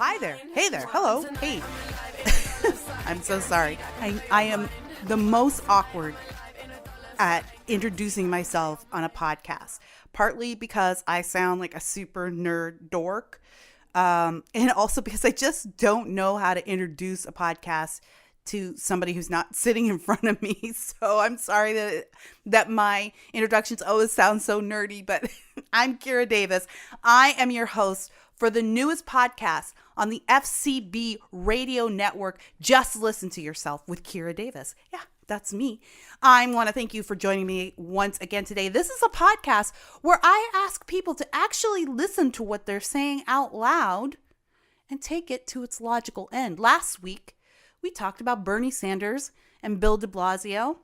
Hi there. Hey there. Hello. Hey. I'm so sorry. I am the most awkward at introducing myself on a podcast, partly because I sound like a super nerd dork, and also because I just don't know how to introduce a podcast to somebody who's not sitting in front of me. So I'm sorry that my introductions always sound so nerdy, but I'm Kira Davis. I am your host for the newest podcast on the FCB radio network, Just Listen to Yourself with Kira Davis. Yeah, that's me. I want to thank you for joining me once again today. This is a podcast where I ask people to actually listen to what they're saying out loud and take it to its logical end. Last week, we talked about Bernie Sanders and Bill de Blasio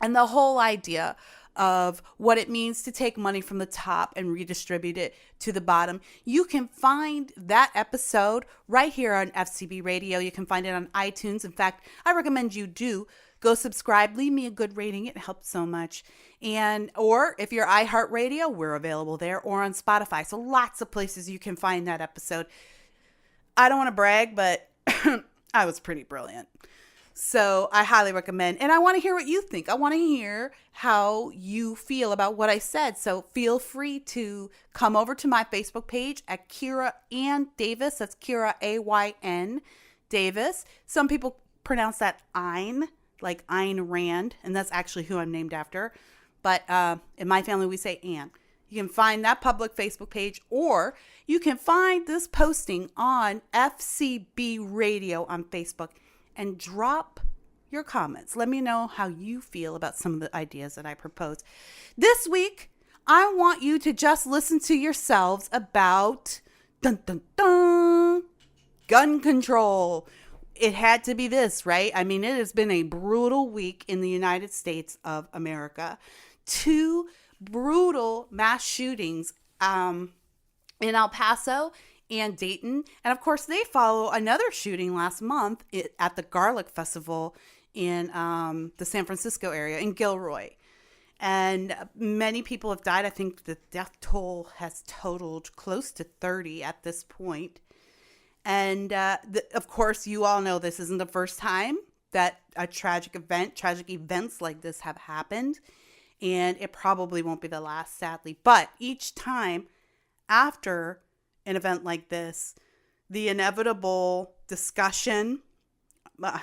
and the whole idea of what it means to take money from the top and redistribute it to the bottom. You can find that episode right here on FCB Radio. You can find it on iTunes. In fact, I recommend you do go subscribe, leave me a good rating. It helps so much. Or if you're iHeartRadio, we're available there, or on Spotify. So lots of places you can find that episode. I don't want to brag, but I was pretty brilliant. So I highly recommend, and I want to hear what you think. I want to hear how you feel about what I said. So feel free to come over to my Facebook page at Kira Ann Davis. That's Kira A-Y-N Davis. Some people pronounce that Ayn, like Ayn Rand, and that's actually who I'm named after. But in my family, we say Ann. You can find that public Facebook page, or you can find this posting on FCB Radio on Facebook and drop your comments. Let me know how you feel about some of the ideas that I proposed. This week, I want you to just listen to yourselves about dun, dun, dun, gun control. It had to be this, right? I mean, it has been a brutal week in the United States of America. 2 brutal mass shootings in El Paso and Dayton. And of course, they follow another shooting last month at the Garlic Festival in the San Francisco area in Gilroy. And many people have died. I think the death toll has totaled close to 30 at this point. And of course, you all know this isn't the first time that tragic events like this have happened. And it probably won't be the last, sadly. But each time after an event like this, the inevitable discussion, I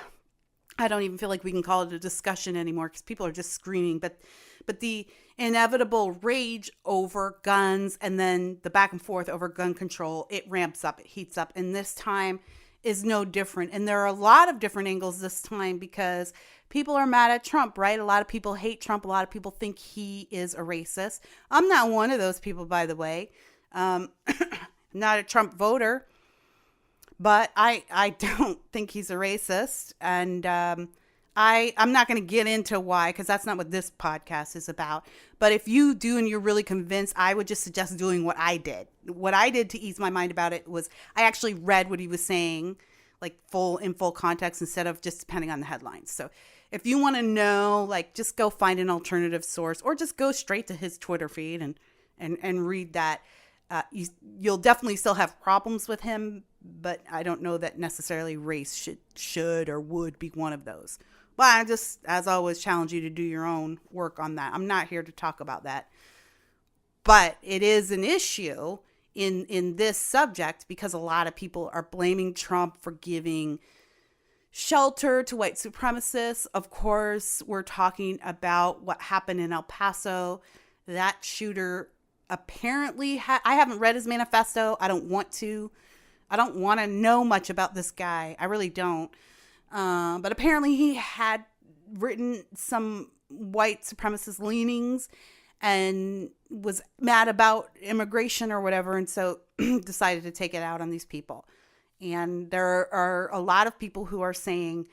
don't even feel like we can call it a discussion anymore because people are just screaming, but the inevitable rage over guns and then the back and forth over gun control, it ramps up, it heats up. And this time is no different. And there are a lot of different angles this time because people are mad at Trump, right? A lot of people hate Trump. A lot of people think he is a racist. I'm not one of those people, by the way. Not a Trump voter, but I don't think he's a racist. And I'm not going to get into why, because that's not what this podcast is about. But if you do and you're really convinced, I would just suggest doing what I did. What I did to ease my mind about it was I actually read what he was saying, like in full context, instead of just depending on the headlines. So if you want to know, like, just go find an alternative source or just go straight to his Twitter feed and read that. You'll definitely still have problems with him, but I don't know that necessarily race should or would be one of those. But I just, as always, challenge you to do your own work on that. I'm not here to talk about that. But it is an issue in this subject because a lot of people are blaming Trump for giving shelter to white supremacists. Of course, we're talking about what happened in El Paso. That shooter apparently I haven't read his manifesto. I don't want to know much about this guy. I really don't. But apparently he had written some white supremacist leanings and was mad about immigration or whatever. And so decided to take it out on these people. And there are a lot of people who are saying,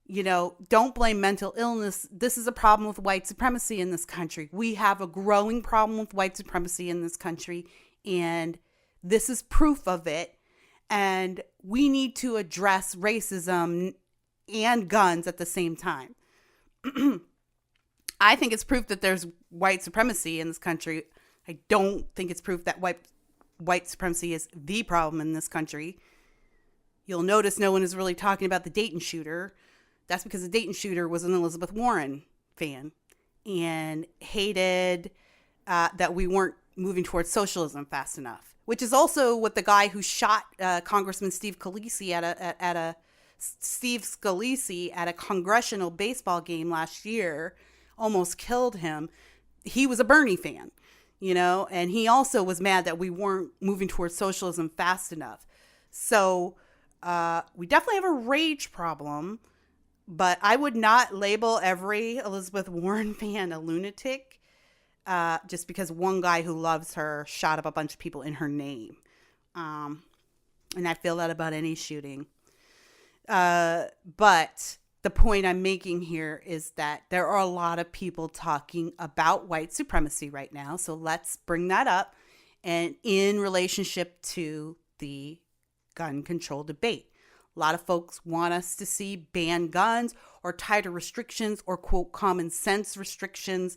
you know, don't blame mental illness. This is a problem with white supremacy in this country. We have a growing problem with white supremacy in this country, and this is proof of it. And we need to address racism and guns at the same time. I think it's proof that there's white supremacy in this country. I don't think it's proof that white white supremacy is the problem in this country. You'll notice no one is really talking about the Dayton shooter. That's because the Dayton shooter was an Elizabeth Warren fan and hated that we weren't moving towards socialism fast enough, which is also what the guy who shot Congressman Steve Scalise at a congressional baseball game last year, almost killed him. He was a Bernie fan, and he also was mad that we weren't moving towards socialism fast enough. So we definitely have a rage problem, but I would not label every Elizabeth Warren fan a lunatic just because one guy who loves her shot up a bunch of people in her name. And I feel that about any shooting. But the point I'm making here is that there are a lot of people talking about white supremacy right now. So let's bring that up, and in relationship to the gun control debate. A lot of folks want us to see banned guns or tighter restrictions or, quote, common sense restrictions.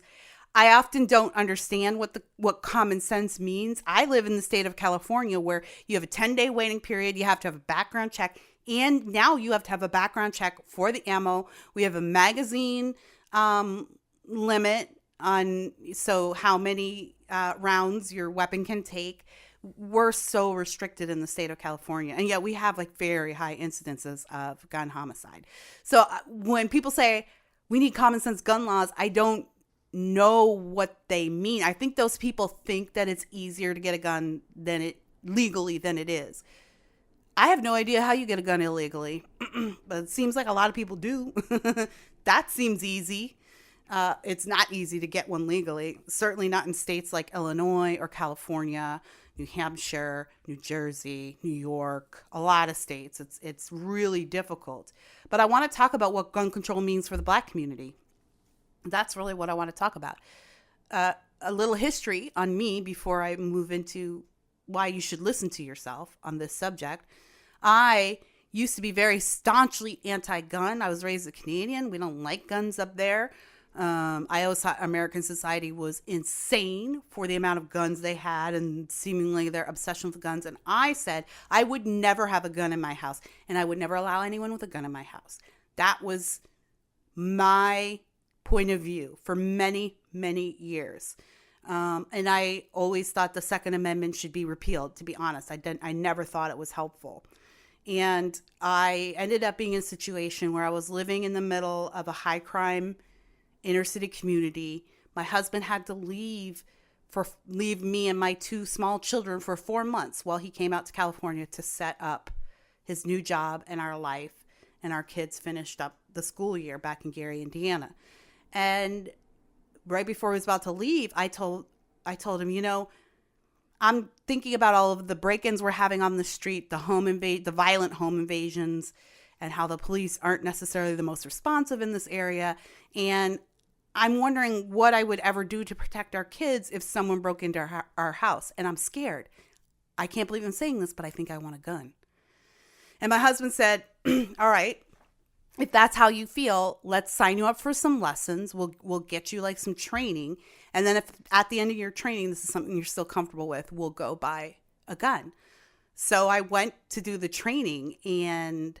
I often don't understand what common sense means. I live in the state of California where you have a 10-day waiting period. You have to have a background check. And now you have to have a background check for the ammo. We have a magazine limit on how many rounds your weapon can take. We're so restricted in the state of California. And yet we have very high incidences of gun homicide. So when people say we need common sense gun laws, I don't know what they mean. I think those people think that it's easier to get a gun legally than it is. I have no idea how you get a gun illegally, but it seems like a lot of people do. That seems easy. It's not easy to get one legally. Certainly not in states like Illinois or California, New Hampshire, New Jersey, New York, a lot of states. It's really difficult. But I want to talk about what gun control means for the Black community. That's really what I want to talk about. A little history on me before I move into why you should listen to yourself on this subject. I used to be very staunchly anti-gun. I was raised a Canadian. We don't like guns up there. I always thought American society was insane for the amount of guns they had and seemingly their obsession with guns. And I said I would never have a gun in my house, and I would never allow anyone with a gun in my house. That was my point of view for many, many years. And I always thought the Second Amendment should be repealed, to be honest. I never thought it was helpful. And I ended up being in a situation where I was living in the middle of a high crime inner city community. My husband had to leave me and my 2 small children for 4 months while he came out to California to set up his new job and our life. And our kids finished up the school year back in Gary, Indiana. And right before he was about to leave, I told him, I'm thinking about all of the break-ins we're having on the street, the violent home invasions, and how the police aren't necessarily the most responsive in this area. And I'm wondering what I would ever do to protect our kids if someone broke into our house. And I'm scared. I can't believe I'm saying this, but I think I want a gun. And my husband said, all right, if that's how you feel, let's sign you up for some lessons. We'll get you some training. And then if at the end of your training, this is something you're still comfortable with, we'll go buy a gun. So I went to do the training, and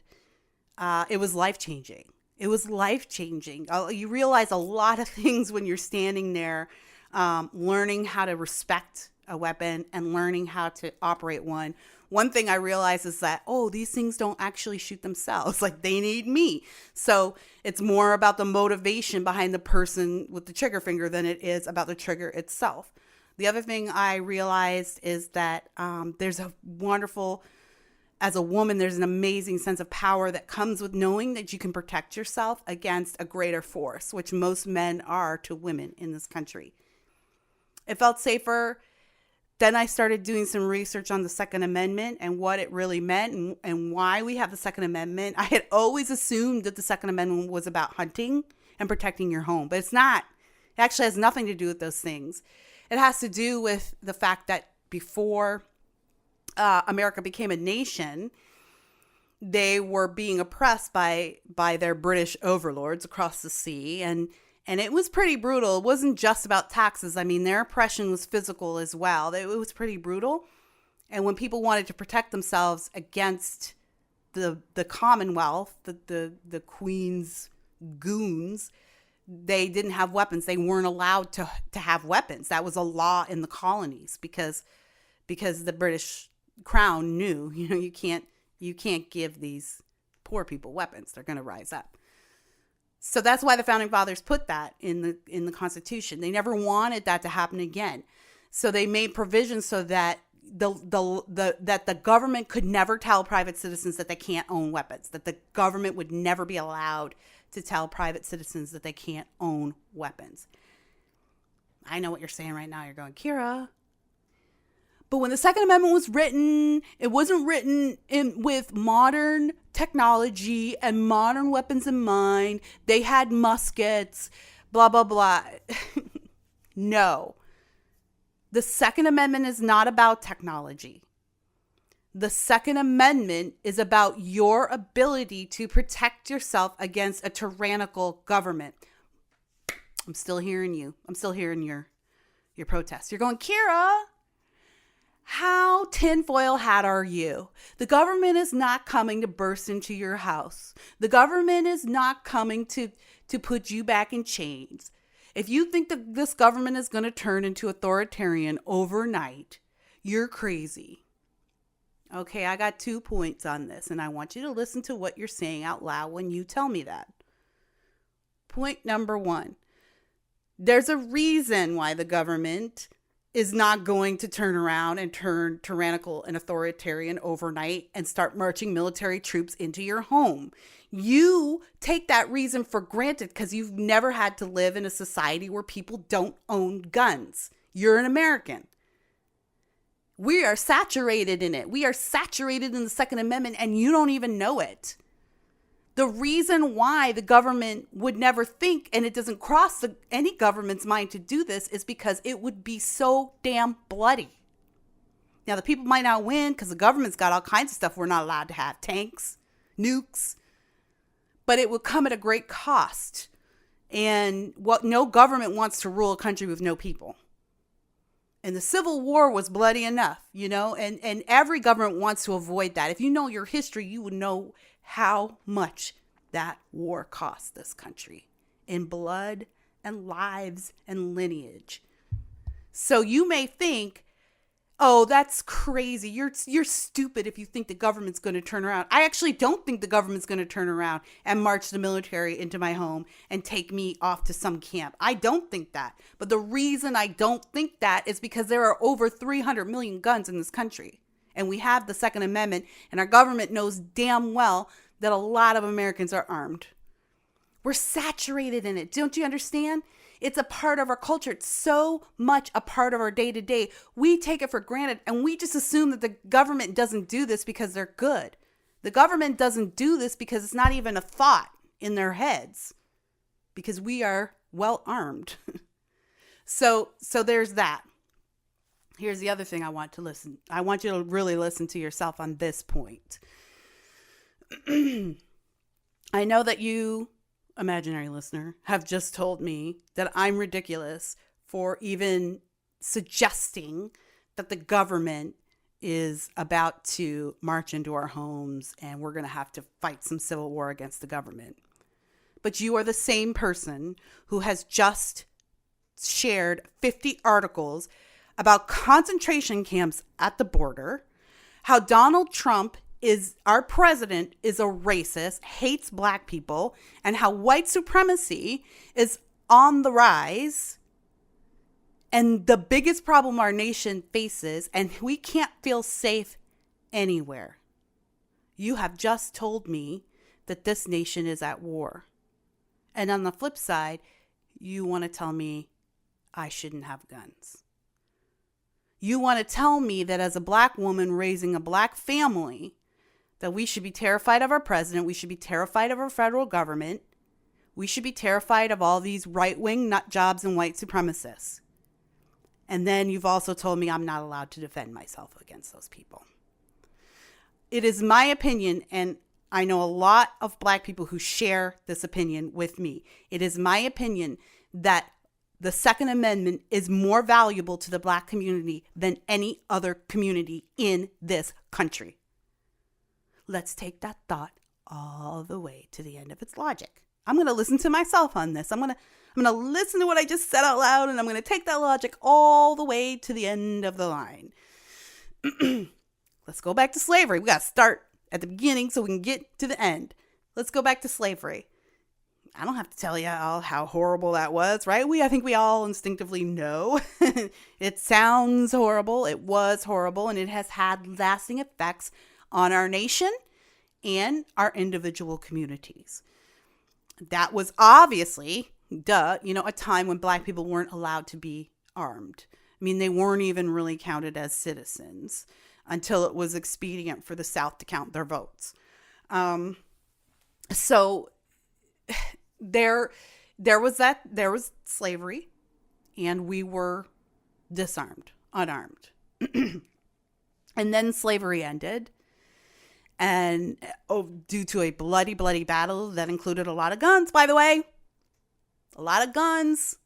it was life-changing. It was life-changing. You realize a lot of things when you're standing there, learning how to respect a weapon and learning how to operate one. One thing I realized is that, these things don't actually shoot themselves. They need me. So it's more about the motivation behind the person with the trigger finger than it is about the trigger itself. The other thing I realized is that there's a wonderful, as a woman, there's an amazing sense of power that comes with knowing that you can protect yourself against a greater force, which most men are to women in this country. It felt safer. Then I started doing some research on the Second Amendment and what it really meant and why we have the Second Amendment. I had always assumed that the Second Amendment was about hunting and protecting your home, but it's not. It actually has nothing to do with those things. It has to do with the fact that before America became a nation, they were being oppressed by their British overlords across the sea, and it was pretty brutal. It wasn't just about taxes. I mean, their oppression was physical as well. It was pretty brutal. And when people wanted to protect themselves against the Commonwealth, the Queen's goons, they didn't have weapons. They weren't allowed to have weapons. That was a law in the colonies because the British Crown knew, you can't give these poor people weapons. They're going to rise up. So that's why the founding fathers put that in the Constitution. They never wanted that to happen again. So they made provisions so that the government could never tell private citizens that they can't own weapons, that the government would never be allowed to tell private citizens that they can't own weapons. I know what you're saying right now. You're going, Kira. But when the Second Amendment was written, it wasn't written with modern technology and modern weapons in mind. They had muskets, blah, blah, blah. No. The Second Amendment is not about technology. The Second Amendment is about your ability to protect yourself against a tyrannical government. I'm still hearing you. I'm still hearing your protest. You're going, Kira, how tinfoil hat are you? The government is not coming to burst into your house. The government is not coming to put you back in chains. If you think that this government is going to turn into authoritarian overnight, you're crazy. Okay, I got 2 points on this, and I want you to listen to what you're saying out loud when you tell me that. Point number 1. There's a reason why the government is not going to turn around and turn tyrannical and authoritarian overnight and start marching military troops into your home. You take that reason for granted because you've never had to live in a society where people don't own guns. You're an American. We are saturated in it. We are saturated in the Second Amendment, and you don't even know it. The reason why the government would never think, and it doesn't cross any government's mind to do this, is because it would be so damn bloody. Now, the people might not win because the government's got all kinds of stuff we're not allowed to have. Tanks, nukes. But it would come at a great cost. And no government wants to rule a country with no people. And the Civil War was bloody enough, and every government wants to avoid that. If you know your history, you would know how much that war cost this country in blood and lives and lineage. So you may think, oh, that's crazy. You're stupid if you think the government's going to turn around. I actually don't think the government's going to turn around and march the military into my home and take me off to some camp. I don't think that. But the reason I don't think that is because there are over 300 million guns in this country. And we have the Second Amendment, and our government knows damn well that a lot of Americans are armed. We're saturated in it. Don't you understand? It's a part of our culture. It's so much a part of our day-to-day. We take it for granted, and we just assume that the government doesn't do this because they're good. The government doesn't do this because it's not even a thought in their heads, because we are well armed. So there's that. Here's the other thing I want you to really listen to yourself on this point. I know that you, imaginary listener, have just told me that I'm ridiculous for even suggesting that the government is about to march into our homes and we're going to have to fight some civil war against the government. But you are the same person who has just shared 50 articles about concentration camps at the border, how Donald Trump our president is a racist, hates black people, and how white supremacy is on the rise and the biggest problem our nation faces, and we can't feel safe anywhere. You have just told me that this nation is at war. And on the flip side, you want to tell me I shouldn't have guns. You want to tell me that as a black woman raising a black family, that we should be terrified of our president, we should be terrified of our federal government, we should be terrified of all these right-wing nut jobs and white supremacists. And then you've also told me I'm not allowed to defend myself against those people. It is my opinion, and I know a lot of black people who share this opinion with me. It is my opinion that the Second Amendment is more valuable to the Black community than any other community in this country. Let's take that thought all the way to the end of its logic. I'm going to listen to myself on this. I'm going to listen to what I just said out loud, and I'm going to take that logic all the way to the end of the line. Let's go back to slavery. We got to start at the beginning so we can get to the end. Let's go back to slavery. I don't have to tell you all how horrible that was, right? I think we all instinctively know. It sounds horrible. It was horrible, and it has had lasting effects on our nation and our individual communities. That was obviously, a time when Black people weren't allowed to be armed. I mean, they weren't even really counted as citizens until it was expedient for the South to count their votes. So there was slavery, and we were disarmed, unarmed. And then slavery ended, and due to a bloody, bloody battle that included a lot of guns, by the way, a lot of guns.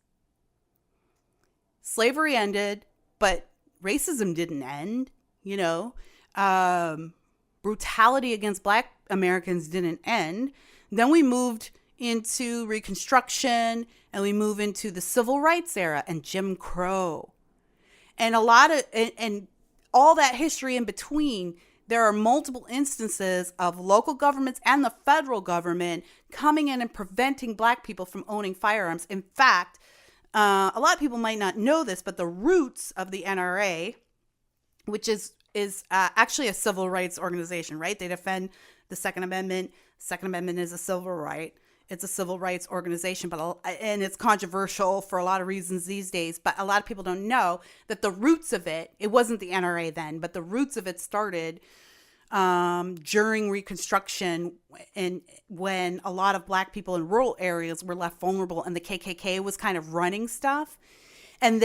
Slavery ended, but racism didn't end, brutality against Black Americans didn't end. Then we moved into Reconstruction, and we move into the Civil Rights era and Jim Crow. And and all that history in between, there are multiple instances of local governments and the federal government coming in and preventing Black people from owning firearms. In fact, a lot of people might not know this, but the roots of the NRA, which is actually a civil rights organization, right? They defend the Second Amendment. Second Amendment is a civil right. It's a civil rights organization, and it's controversial for a lot of reasons these days. But a lot of people don't know that the roots of it wasn't the NRA then, but the roots of it started during Reconstruction, and when a lot of Black people in rural areas were left vulnerable, and the KKK was kind of running stuff, and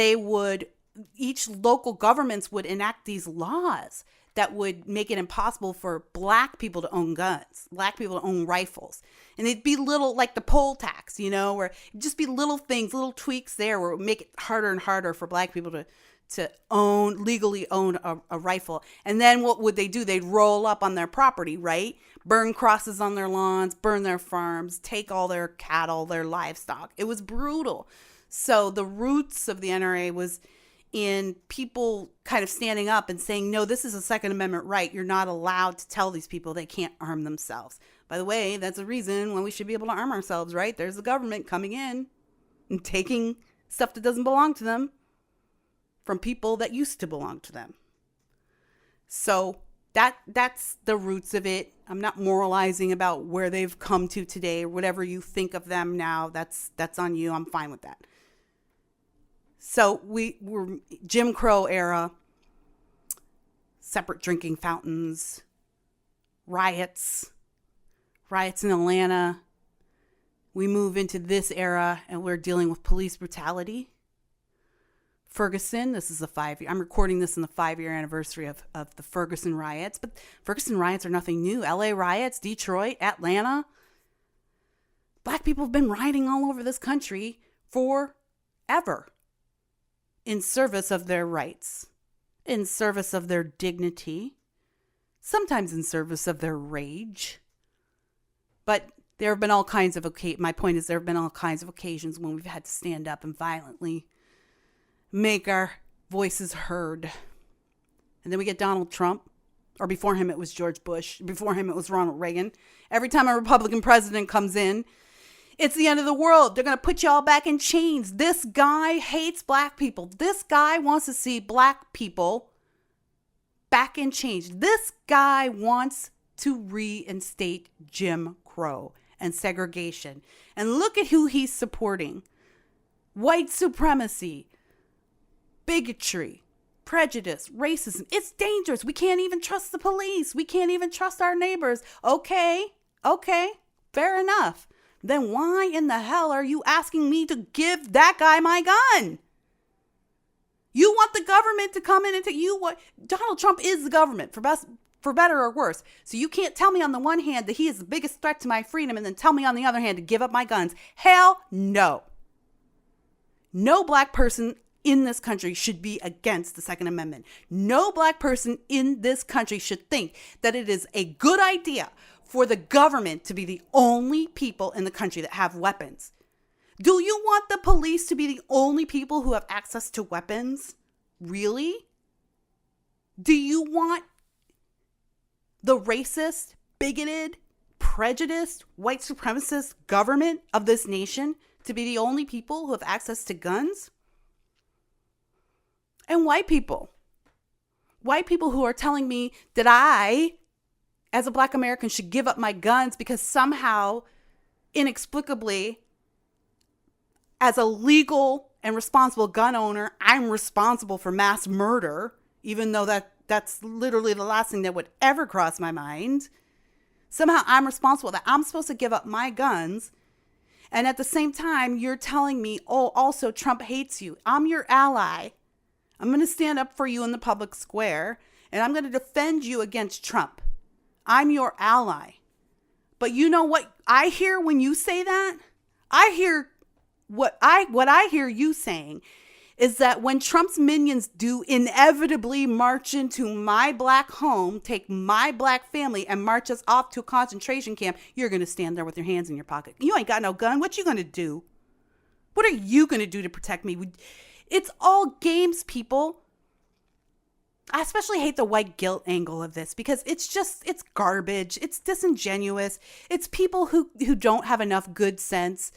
each local governments would enact these laws that would make it impossible for Black people to own guns, Black people to own rifles. And it'd be little, like the poll tax, where it'd just be little things, little tweaks there where it would make it harder and harder for Black people to legally own a rifle. And then what would they do? They'd roll up on their property, right? Burn crosses on their lawns, burn their farms, take all their cattle, their livestock. It was brutal. So the roots of the NRA was in people kind of standing up and saying, no, this is a Second Amendment right. You're not allowed to tell these people they can't arm themselves. By the way, that's a reason why we should be able to arm ourselves, right? There's the government coming in and taking stuff that doesn't belong to them from people that used to belong to them. So that's the roots of it. I'm not moralizing about where they've come to today or whatever you think of them now. That's on you. I'm fine with that. So we're Jim Crow era, separate drinking fountains, riots in Atlanta. We move into this era and we're dealing with police brutality. Ferguson, this is I'm recording this in the 5-year anniversary of the Ferguson riots, but Ferguson riots are nothing new. LA riots, Detroit, Atlanta. Black people have been rioting all over this country forever in service of their rights, in service of their dignity, sometimes in service of their rage. But there have been all kinds of my point is there have been all kinds of occasions when we've had to stand up and violently make our voices heard. And then we get Donald Trump, or before him it was George Bush, before him it was Ronald Reagan. Every time a Republican president comes in, it's the end of the world. They're going to put you all back in chains. This guy hates Black people. This guy wants to see Black people back in chains. This guy wants to reinstate Jim Crow and segregation. And look at who he's supporting. White supremacy, bigotry, prejudice, racism. It's dangerous. We can't even trust the police. We can't even trust our neighbors. Okay, fair enough. Then why in the hell are you asking me to give that guy my gun? You want the government to come in and take you what? Donald Trump is the government, for better or worse. So you can't tell me on the one hand that he is the biggest threat to my freedom and then tell me on the other hand to give up my guns. Hell no. No black person in this country should be against the Second Amendment. No black person in this country should think that it is a good idea for the government to be the only people in the country that have weapons. Do you want the police to be the only people who have access to weapons? Really? Do you want the racist, bigoted, prejudiced, white supremacist government of this nation to be the only people who have access to guns? And white people who are telling me that I, as a black American, should give up my guns because somehow, inexplicably, as a legal and responsible gun owner, I'm responsible for mass murder, even though that's literally the last thing that would ever cross my mind. Somehow I'm responsible, that I'm supposed to give up my guns. And at the same time, you're telling me, oh, also Trump hates you. I'm your ally. I'm going to stand up for you in the public square, and I'm going to defend you against Trump. I'm your ally. But you know what I hear when you say that? I hear what I hear you saying is that when Trump's minions do inevitably march into my black home, take my black family, and march us off to a concentration camp, you're going to stand there with your hands in your pocket. You ain't got no gun. What you going to do? What are you going to do to protect me? It's all games, people. I especially hate the white guilt angle of this because it's garbage. It's disingenuous. It's people who don't have enough good sense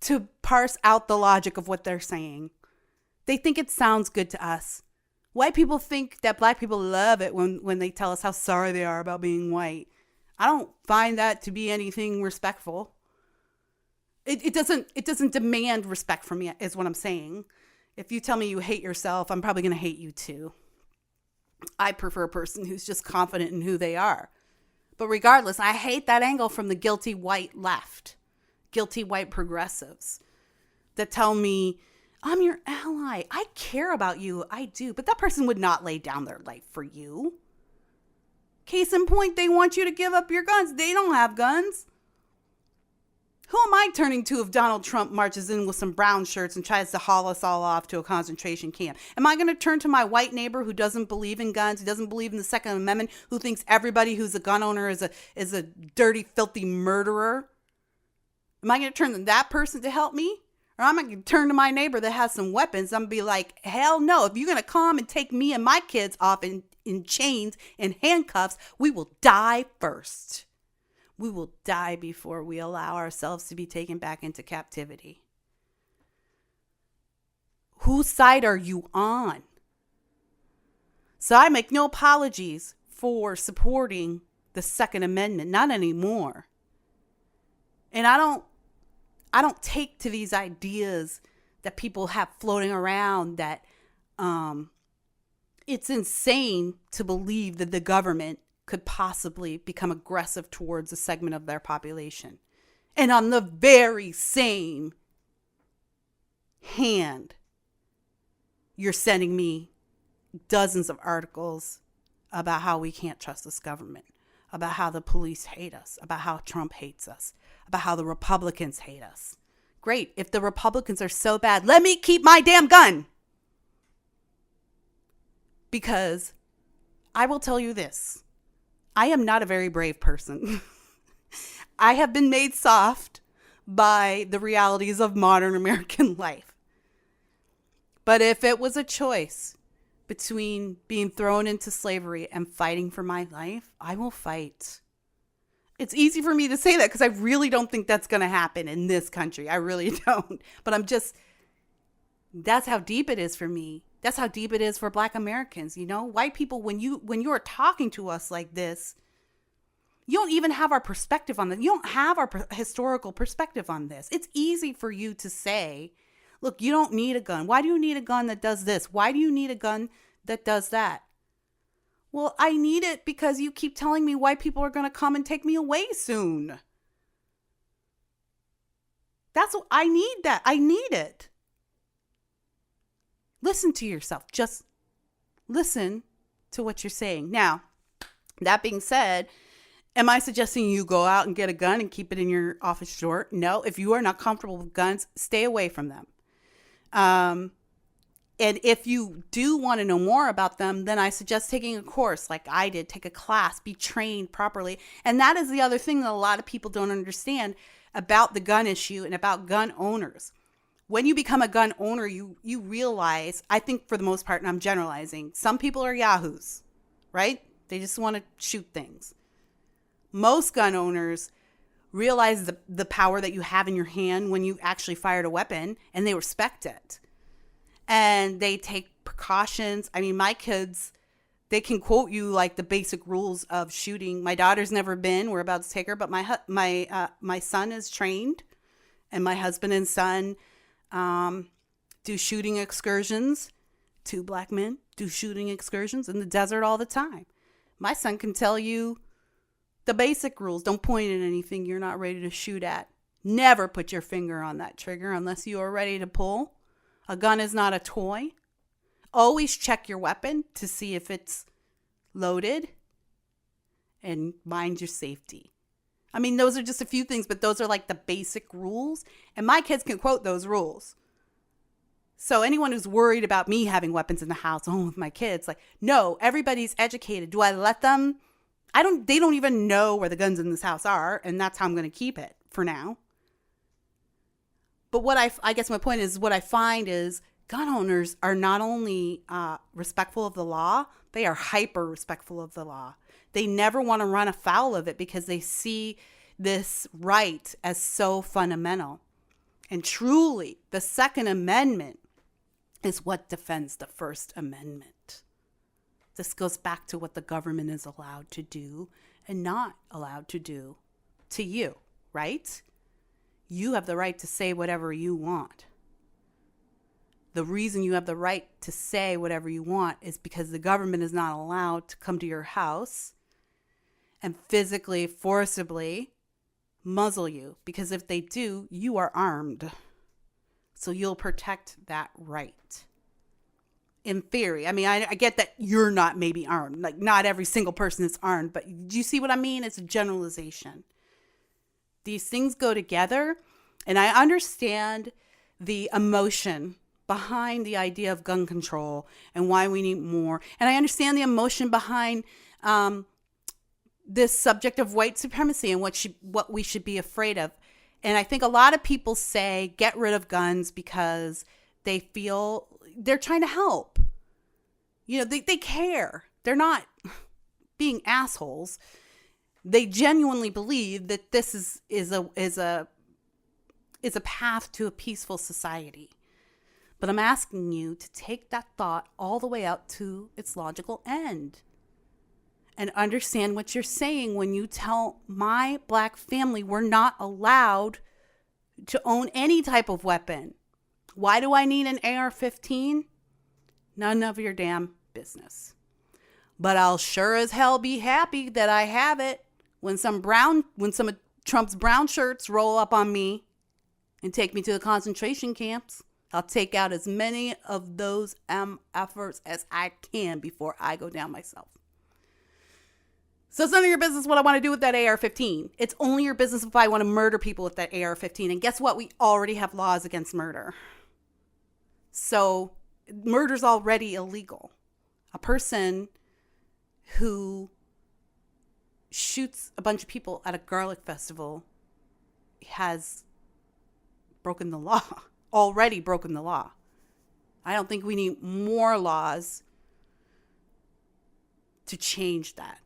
to parse out the logic of what they're saying. They think it sounds good to us. White people think that black people love it when they tell us how sorry they are about being white. I don't find that to be anything respectful. It doesn't demand respect from me, is what I'm saying. If you tell me you hate yourself, I'm probably going to hate you too. I prefer a person who's just confident in who they are. But regardless, I hate that angle from the guilty white left, guilty white progressives that tell me, I'm your ally. I care about you. I do. But that person would not lay down their life for you. Case in point, they want you to give up your guns. They don't have guns. Who am I turning to if Donald Trump marches in with some brown shirts and tries to haul us all off to a concentration camp? Am I going to turn to my white neighbor who doesn't believe in guns, who doesn't believe in the Second Amendment, who thinks everybody who's a gun owner is a dirty, filthy murderer? Am I going to turn to that person to help me? Or am I going to turn to my neighbor that has some weapons? I'm going to be like, hell no. If you're going to come and take me and my kids off in chains and handcuffs, we will die first. We will die before we allow ourselves to be taken back into captivity. Whose side are you on? So I make no apologies for supporting the Second Amendment, not anymore. And I don't take to these ideas that people have floating around that it's insane to believe that the government could possibly become aggressive towards a segment of their population. And on the very same hand, you're sending me dozens of articles about how we can't trust this government, about how the police hate us, about how Trump hates us, about how the Republicans hate us. Great. If the Republicans are so bad, let me keep my damn gun. Because I will tell you this. I am not a very brave person. I have been made soft by the realities of modern American life. But if it was a choice between being thrown into slavery and fighting for my life, I will fight. It's easy for me to say that because I really don't think that's going to happen in this country. I really don't. But that's how deep it is for me. That's how deep it is for Black Americans. You know, white people, when you are talking to us like this, you don't even have our perspective on this. You don't have our historical perspective on this. It's easy for you to say, look, you don't need a gun. Why do you need a gun that does this? Why do you need a gun that does that? Well, I need it because you keep telling me white people are going to come and take me away soon. That's what I need. That I need it. Listen to yourself. Just listen to what you're saying. Now, that being said, am I suggesting you go out and get a gun and keep it in your office drawer? No. If you are not comfortable with guns, stay away from them. And if you do want to know more about them, then I suggest taking a course like I did, take a class, be trained properly. And that is the other thing that a lot of people don't understand about the gun issue and about gun owners. When you become a gun owner, you realize, I think for the most part, and I'm generalizing, some people are yahoos, right? They just want to shoot things. Most gun owners realize the power that you have in your hand when you actually fired a weapon, and they respect it. And they take precautions. I mean, my kids, they can quote you like the basic rules of shooting. My daughter's never been. We're about to take her, but my son is trained, and my husband and son do shooting excursions. 2 black men do shooting excursions in the desert all the time. My son can tell you the basic rules. Don't point at anything you're not ready to shoot at. Never put your finger on that trigger unless you are ready to pull. A gun is not a toy. Always check your weapon to see if it's loaded, and mind your safety. I mean, those are just a few things, but those are like the basic rules. And my kids can quote those rules. So anyone who's worried about me having weapons in the house, with my kids, like, no, everybody's educated. Do I let them? They don't even know where the guns in this house are. And that's how I'm going to keep it for now. But what I guess my point is, what I find is gun owners are not only respectful of the law, they are hyper respectful of the law. They never want to run afoul of it because they see this right as so fundamental. And truly, the Second Amendment is what defends the First Amendment. This goes back to what the government is allowed to do and not allowed to do to you, right? You have the right to say whatever you want. The reason you have the right to say whatever you want is because the government is not allowed to come to your house and physically, forcibly muzzle you. Because if they do, you are armed. So you'll protect that right. In theory. I mean, I get that you're not maybe armed. Like, not every single person is armed. But do you see what I mean? It's a generalization. These things go together, and I understand the emotion behind the idea of gun control and why we need more. And I understand the emotion behind this subject of white supremacy and what we should be afraid of. And I think a lot of people say get rid of guns because they feel they're trying to help. You know, they care. They're not being assholes. They genuinely believe that this is a path to a peaceful society. But I'm asking you to take that thought all the way out to its logical end and understand what you're saying when you tell my black family we're not allowed to own any type of weapon. Why do I need an AR-15? None of your damn business. But I'll sure as hell be happy that I have it when some of Trump's brown shirts roll up on me and take me to the concentration camps. I'll take out as many of those efforts as I can before I go down myself. So it's none of your business what I want to do with that AR-15. It's only your business if I want to murder people with that AR-15. And guess what? We already have laws against murder. So murder's already illegal. A person who shoots a bunch of people at a garlic festival has broken the law, already broken the law. I don't think we need more laws to change that.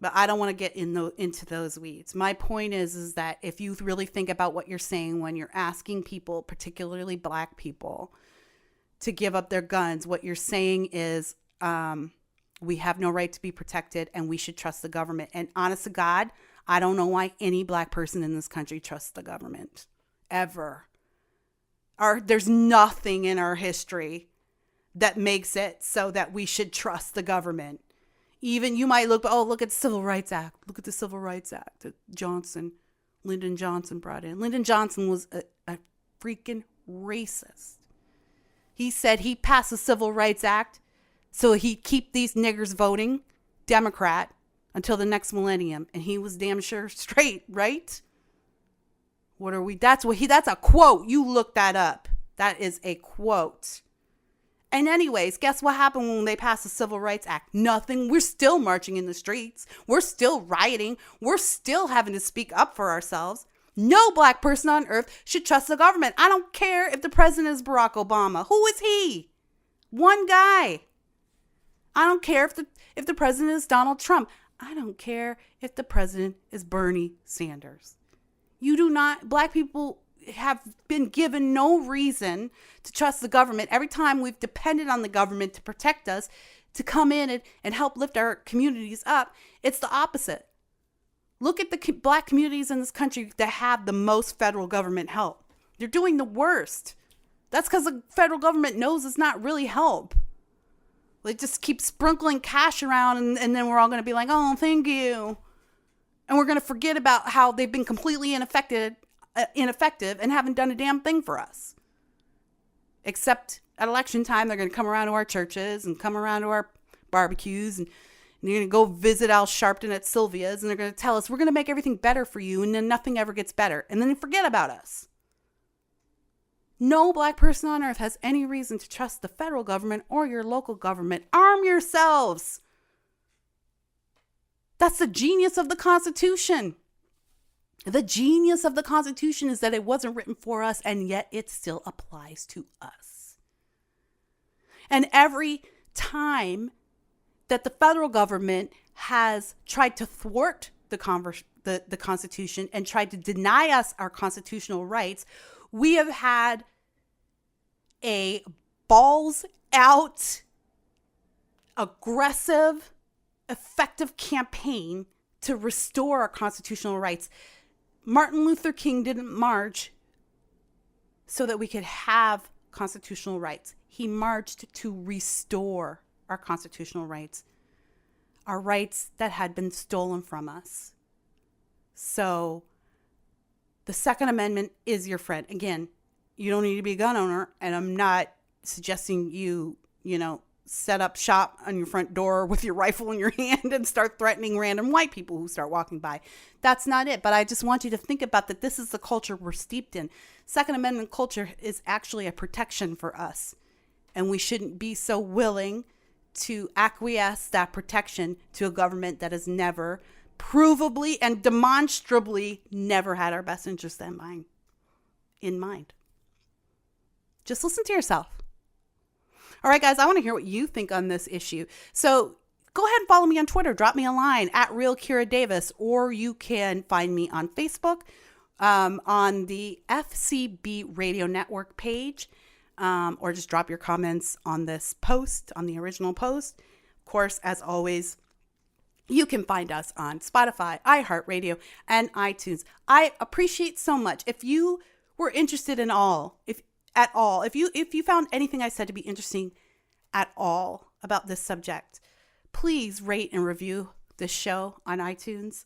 But I don't want to get into those weeds. My point is that if you really think about what you're saying when you're asking people, particularly black people, to give up their guns, what you're saying is we have no right to be protected and we should trust the government. And honest to God, I don't know why any black person in this country trusts the government, ever. There's nothing in our history that makes it so that we should trust the government. Even you might look at the Civil Rights Act. Look at the Civil Rights Act that Lyndon Johnson brought in. Lyndon Johnson was a freaking racist. He said he passed the Civil Rights Act so he'd keep these niggers voting Democrat until the next millennium. And he was damn sure straight, right? That's a quote. You look that up. That is a quote. And anyways, guess what happened when they passed the Civil Rights Act? Nothing. We're still marching in the streets. We're still rioting. We're still having to speak up for ourselves. No black person on earth should trust the government. I don't care if the president is Barack Obama. Who is he? One guy. I don't care if the president is Donald Trump. I don't care if the president is Bernie Sanders. Black people have been given no reason to trust the government. Every time we've depended on the government to protect us, to come in and help lift our communities up, it's the opposite. Look at the black communities in this country that have the most federal government help. They're doing the worst. That's because the federal government knows it's not really help. They just keep sprinkling cash around and then we're all going to be like, oh, thank you. And we're going to forget about how they've been completely ineffective and haven't done a damn thing for us. Except at election time, they're going to come around to our churches and come around to our barbecues and you're going to go visit Al Sharpton at Sylvia's and they're going to tell us we're going to make everything better for you and then nothing ever gets better. And then they forget about us. No black person on earth has any reason to trust the federal government or your local government. Arm yourselves. That's the genius of the Constitution. The genius of the Constitution is that it wasn't written for us and yet it still applies to us. And every time that the federal government has tried to thwart the Constitution and tried to deny us our constitutional rights, we have had a balls out, aggressive, effective campaign to restore our constitutional rights. Martin Luther King didn't march so that we could have constitutional rights. He marched to restore our constitutional rights, our rights that had been stolen from us. So the Second Amendment is your friend. Again, you don't need to be a gun owner, and I'm not suggesting you set up shop on your front door with your rifle in your hand and start threatening random white people who start walking by. That's not it. But I just want you to think about that this is the culture we're steeped in. Second Amendment culture is actually a protection for us. And we shouldn't be so willing to acquiesce that protection to a government that has never, provably and demonstrably, never had our best interest in mind. Just listen to yourself. All right, guys, I want to hear what you think on this issue. So go ahead and follow me on Twitter. Drop me a line at realkiradavis, or you can find me on Facebook on the FCB Radio Network page, or just drop your comments on this post, on the original post. Of course, as always, you can find us on Spotify, iHeartRadio, and iTunes. I appreciate so much. If you were interested in if you found anything I said to be interesting at all about this subject, please rate and review this show on iTunes.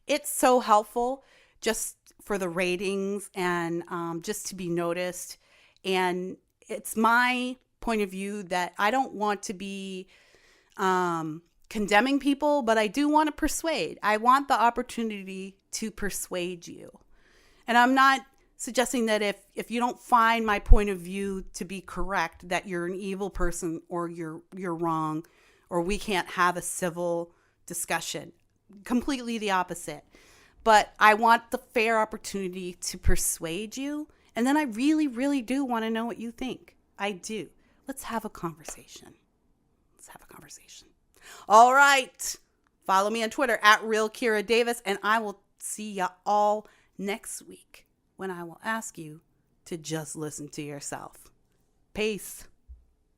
It's so helpful just for the ratings and just to be noticed. And it's my point of view that I don't want to be condemning people, but I do want to persuade. I want the opportunity to persuade you. And I'm not suggesting that if you don't find my point of view to be correct, that you're an evil person or you're wrong, or we can't have a civil discussion. Completely the opposite. But I want the fair opportunity to persuade you. And then I really, really do want to know what you think. I do. Let's have a conversation. All right. Follow me on Twitter at realkiradavis, and I will see ya all next week when I will ask you to just listen to yourself. Peace.